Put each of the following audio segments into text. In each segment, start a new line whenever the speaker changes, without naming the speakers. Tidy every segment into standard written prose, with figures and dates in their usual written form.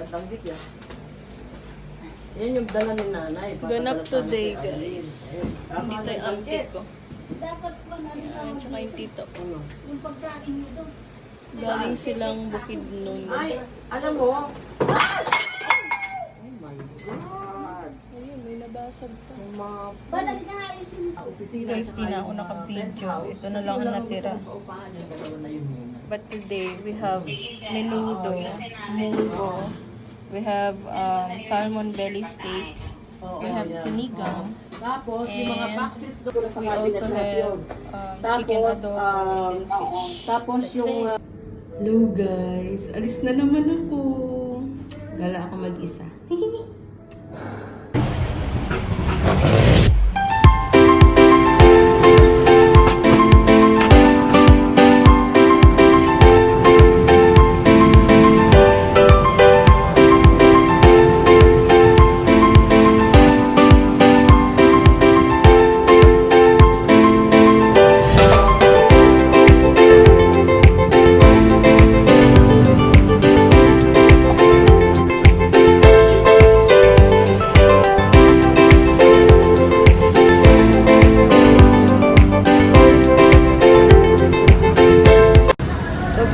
Natanggit yan. Yan yung dala ni nanay.
Ganap today, guys. Hindi tayo auntie ko.
Dapat pa na rin
Ayan, tsaka yung tito.
Ano?
yung pagkain mo doon.
Galing silang bukid nun.
Ay, alam mo. Oh my God.
Ayun, may nabasag pa.
Yung mga
Ba, nag-aayusin mo.
opisina.
Guys, di na ako naka-video. Ito na lang ang natira.
Paupahan yung dalawa na yun muna.
But today, we have menudo, munggo, we have salmon belly steak, we have sinigang,
Tapos, yung mga
and
boxes doon sa
we
cabinet
also
natin.
have chicken adobo and then fish.
Tapos yung...
Hello guys, alis na naman ako. Gala ako mag-isa.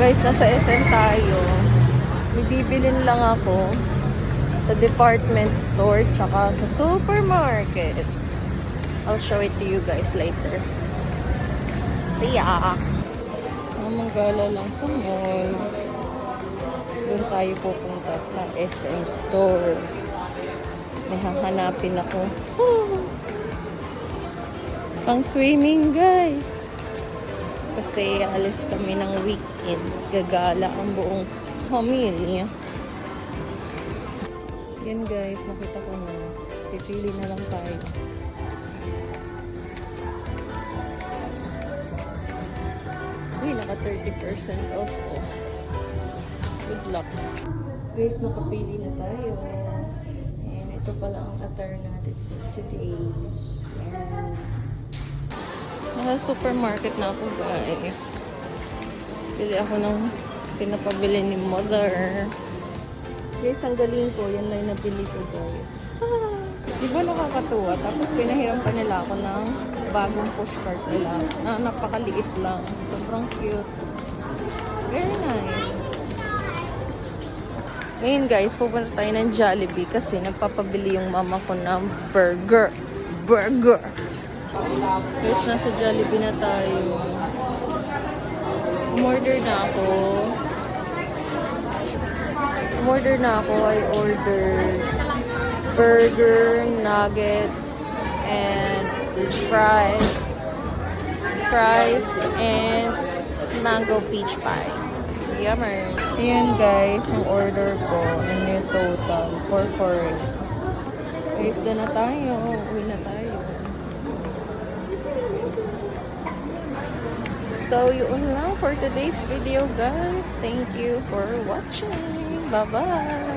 Guys, nasa SM tayo. May bibilin lang ako sa department store tsaka sa supermarket. I'll show it to you guys later. See ya! Manggala lang sa mall. Doon tayo pupunta sa SM store. May hahanapin ako. Pang swimming, guys. Kasi alis kami ng weekend. Gagala ang buong pamilya. Yan guys, nakita ko na. Pipili na lang tayo. Uy, naka 30% off ko. Good luck. Guys, nakapili na tayo. And ito pala ang attire natin for today. And nasa supermarket na ako guys. Pili ako ng pinapabili ni mother. Guys, ang galing ko. Yan lang yung nabili ko guys. Diba nakakatuwa? Tapos pinahiram pa nila ako ng bagong pushcart nila. Na napakaliit lang. Sobrang cute. Very nice. Ngayon guys, pupunta tayo ng Jollibee kasi nagpapabili yung mama ko ng burger. Guys, nasa Jollibee na tayo. Umorder na ako. I ordered burger, nuggets, and fries, and mango peach pie. Yummer. Ayan guys, yung order ko and yung total for Guys, na tayo. Uwi na tayo. So, yun lang for today's video, guys. Thank you for watching. Bye-bye!